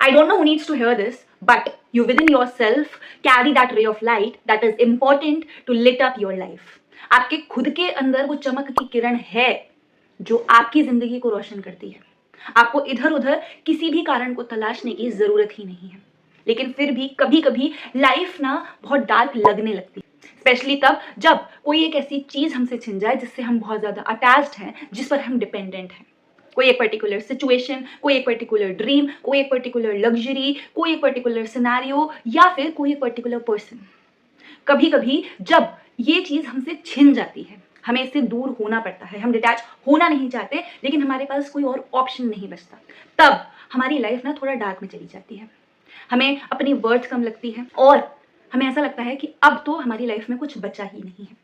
I don't know who needs to hear this, but you within yourself carry that ray of light that is important to lit up your life. आपके खुद के अंदर वो चमक की किरण है जो आपकी जिंदगी को रोशन करती है। आपको इधर उधर किसी भी कारण को तलाशने की जरूरत ही नहीं है। लेकिन फिर भी कभी कभी लाइफ ना बहुत डार्क लगने लगती है, स्पेशली तब जब कोई एक ऐसी चीज हमसे छिन जाए जिससे हम बहुत ज्यादा अटैच्ड हैं, जिस पर हम डिपेंडेंट हैं। कोई एक पर्टिकुलर सिचुएशन, कोई एक पर्टिकुलर ड्रीम, कोई एक पर्टिकुलर लग्जरी, कोई एक पर्टिकुलर सिनेरियो या फिर कोई एक पर्टिकुलर पर्सन। कभी कभी जब ये चीज हमसे छिन जाती है, हमें इससे दूर होना पड़ता है, हम डिटैच होना नहीं चाहते, लेकिन हमारे पास कोई और ऑप्शन नहीं बचता, तब हमारी लाइफ ना थोड़ा डार्क में चली जाती है। हमें अपनी वर्थ कम लगती है और हमें ऐसा लगता है कि अब तो हमारी लाइफ में कुछ बचा ही नहीं है।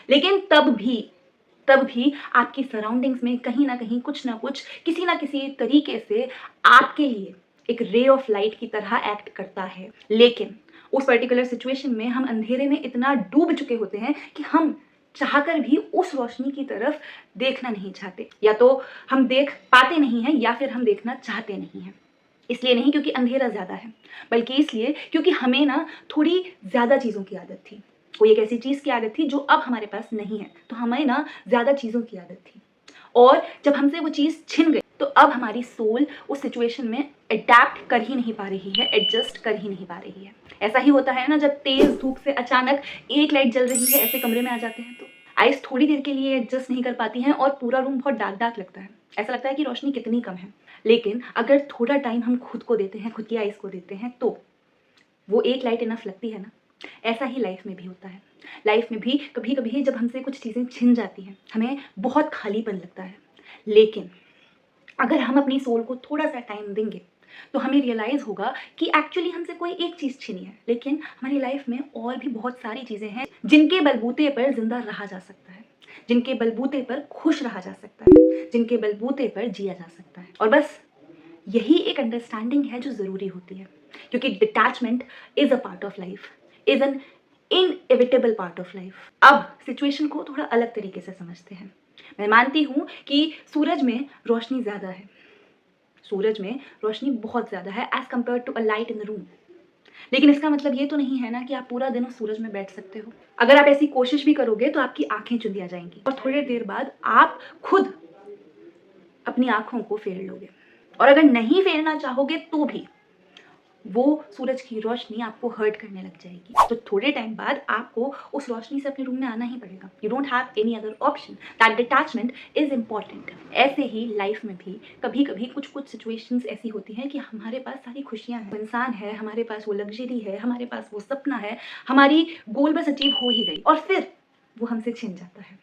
लेकिन तब भी आपकी सराउंडिंग्स में कहीं ना कहीं कुछ ना कुछ किसी ना किसी तरीके से आपके लिए एक रे ऑफ लाइट की तरह एक्ट करता है। लेकिन उस पर्टिकुलर सिचुएशन में हम अंधेरे में इतना डूब चुके होते हैं कि हम चाहकर भी उस रोशनी की तरफ देखना नहीं चाहते, या तो हम देख पाते नहीं हैं या फिर हम देखना चाहते नहीं हैं। इसलिए नहीं क्योंकि अंधेरा ज़्यादा है, बल्कि इसलिए क्योंकि हमें ना थोड़ी ज़्यादा चीज़ों की आदत थी। कोई एक ऐसी चीज़ की आदत थी जो अब हमारे पास नहीं है, तो हमें ना ज़्यादा चीज़ों की आदत थी। और जब हमसे वो चीज़ छिन गई तो अब हमारी सोल उस सिचुएशन में अडैप्ट कर ही नहीं पा रही है, एडजस्ट कर ही नहीं पा रही है। ऐसा ही होता है ना, जब तेज़ धूप से अचानक एक लाइट जल रही है, ऐसे कमरे में आ जाते हैं तो आइस थोड़ी देर के लिए एडजस्ट नहीं कर पाती हैं और पूरा रूम बहुत डार्क डार्क लगता है। ऐसा लगता है कि रोशनी कितनी कम है। लेकिन अगर थोड़ा टाइम हम खुद को देते हैं, खुद की आइस को देते हैं, तो वो एक लाइट इनफ लगती है ना। ऐसा ही लाइफ में भी होता है। लाइफ में भी कभी कभी जब हमसे कुछ चीज़ें छिन जाती हैं, हमें बहुत खालीपन लगता है। लेकिन अगर हम अपनी सोल को थोड़ा सा टाइम देंगे तो हमें रियलाइज़ होगा कि एक्चुअली हमसे कोई एक चीज़ छिनी है, लेकिन हमारी लाइफ में और भी बहुत सारी चीज़ें हैं जिनके बलबूते पर जिंदा रहा जा सकता है, जिनके बलबूते पर खुश रहा जा सकता है, जिनके बलबूते पर जिया जा सकता है। और बस यही एक अंडरस्टैंडिंग है जो ज़रूरी होती है, क्योंकि detachment is a part of life, is an inevitable part of life. अब सिचुएशन को थोड़ा अलग तरीके से समझते हैं। मैं मानती हूँ कि सूरज में रोशनी ज़्यादा है, सूरज में रोशनी बहुत ज़्यादा है as compare to a light in the room. लेकिन इसका मतलब ये तो नहीं है ना कि आप पूरा दिन उस सूरज में बैठ सकते हो। अगर आप ऐसी कोशिश भी करोगे तो आपकी आंखें चुंधिया जाएंगी और थोड़ी देर बाद आप खुद अपनी आंखों को फेर लोगे। और अगर नहीं फेरना चाहोगे तो भी वो सूरज की रोशनी आपको हर्ट करने लग जाएगी। तो थोड़े टाइम बाद आपको उस रोशनी से अपने रूम में आना ही पड़ेगा। You don't have any other option. That detachment is important. ऐसे ही लाइफ में भी कभी कभी कुछ सिचुएशंस ऐसी होती हैं कि हमारे पास सारी खुशियाँ हैं, इंसान है, हमारे पास वो लग्जरी है, हमारे पास वो सपना है, हमारी गोल बस अचीव हो ही गई, और फिर वो हमसे छिन जाता है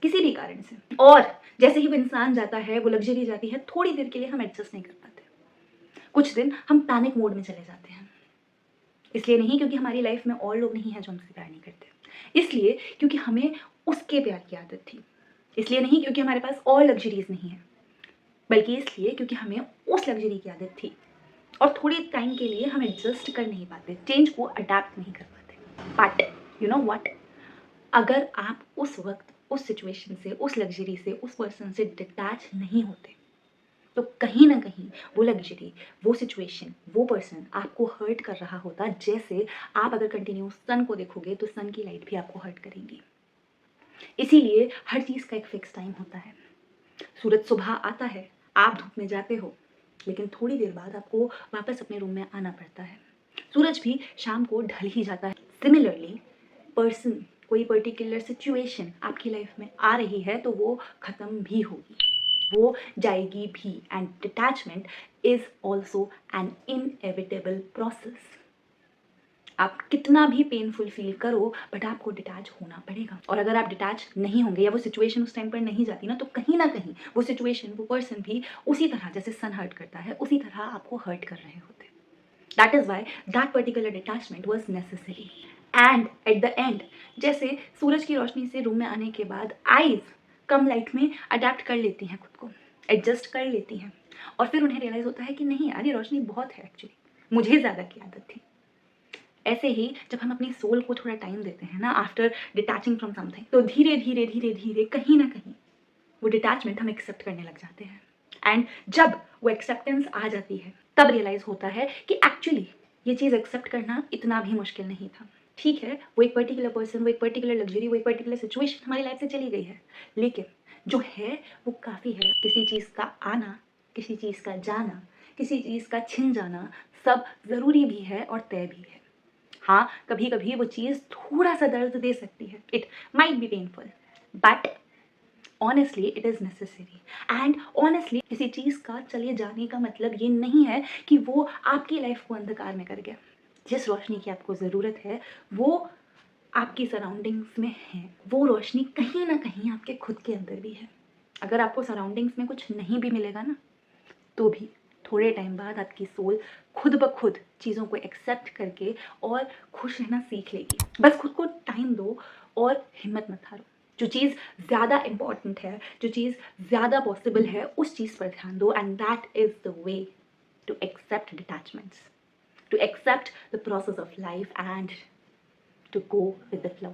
किसी भी कारण से। और जैसे ही वो इंसान जाता है, वो लग्जरी जाती है, थोड़ी देर के लिए हम एडजस्ट नहीं कर पाते। कुछ दिन हम पैनिक मोड में चले जाते हैं। इसलिए नहीं क्योंकि हमारी लाइफ में और लोग नहीं हैं जो हमसे प्यार नहीं करते, इसलिए क्योंकि हमें उसके प्यार की आदत थी। इसलिए नहीं क्योंकि हमारे पास और लग्जरीज नहीं है, बल्कि इसलिए क्योंकि हमें उस लग्जरी की आदत थी और थोड़े टाइम के लिए हम एडजस्ट कर नहीं पाते, चेंज को अडेप्ट नहीं कर पाते। बट यू नो व्हाट, अगर आप उस वक्त उस सिचुएशन से, उस लग्जरी से, उस पर्सन से डिटैच नहीं होते तो कहीं ना कहीं वो लग्जरी, वो सिचुएशन, वो पर्सन आपको हर्ट कर रहा होता। जैसे आप अगर कंटिन्यू सन को देखोगे तो सन की लाइट भी आपको हर्ट करेंगी। इसीलिए हर चीज़ का एक फिक्स टाइम होता है। सूरज सुबह आता है, आप धूप में जाते हो, लेकिन थोड़ी देर बाद आपको वापस अपने रूम में आना पड़ता है। सूरज भी शाम को ढल ही जाता है। सिमिलरली पर्सन, कोई पर्टिकुलर सिचुएशन आपकी लाइफ में आ रही है तो वो ख़त्म भी होगी, वो जाएगी भी। And detachment is also an inevitable process. आप कितना भी पेनफुल फील करो, बट आपको डिटैच होना पड़ेगा। और अगर आप डिटैच नहीं होंगे या वो सिचुएशन उस टाइम पर नहीं जाती ना, तो कहीं ना कहीं वो सिचुएशन, वो पर्सन भी उसी तरह जैसे सन हर्ट करता है, उसी तरह आपको हर्ट कर रहे होते। That is why that particular detachment was necessary. And at the end, जैसे सूरज की रोशनी से रूम में आने के बाद आईज कम लाइट में अडेप्ट कर लेती हैं, खुद को एडजस्ट कर लेती हैं, और फिर उन्हें रियलाइज होता है कि नहीं यार, ये रोशनी बहुत है, एक्चुअली मुझे ज़्यादा की आदत थी। ऐसे ही जब हम अपनी सोल को थोड़ा टाइम देते हैं ना, आफ्टर डिटैचिंग फ्रॉम समथिंग, तो धीरे धीरे धीरे धीरे कहीं ना कहीं वो डिटैचमेंट हम एक्सेप्ट करने लग जाते हैं। एंड जब वो एक्सेप्टेंस आ जाती है तब रियलाइज़ होता है कि एक्चुअली ये चीज़ एक्सेप्ट करना इतना भी मुश्किल नहीं था। ठीक है, वो एक पर्टिकुलर पर्सन, वो एक पर्टिकुलर लग्ज़री, वो एक पर्टिकुलर सिचुएशन हमारी लाइफ से चली गई है, लेकिन जो है वो काफ़ी है। किसी चीज़ का आना, किसी चीज़ का जाना, किसी चीज़ का छिन जाना सब ज़रूरी भी है और तय भी है। हाँ, कभी-कभी वो चीज़ थोड़ा-सा दर्द दे सकती है। It might be painful, but honestly it is necessary. And honestly किसी चीज़ का चले जाने का मतलब ये नहीं है कि वो आपकी लाइफ को अंधकार में कर गया। जिस रोशनी की आपको ज़रूरत है वो आपकी सराउंडिंग्स में है। वो रोशनी कहीं ना कहीं आपके खुद के अंदर भी है। अगर आपको सराउंडिंग्स में कुछ नहीं भी मिलेगा ना, तो भी थोड़े टाइम बाद आपकी सोल खुद ब खुद चीज़ों को एक्सेप्ट करके और खुश रहना सीख लेगी। बस खुद को टाइम दो और हिम्मत मत हारो। जो चीज़ ज़्यादा इम्पॉर्टेंट है, जो चीज़ ज़्यादा पॉसिबल है, उस चीज़ पर ध्यान दो। And that is the way to accept detachments, to accept the process of life and to go with the flow.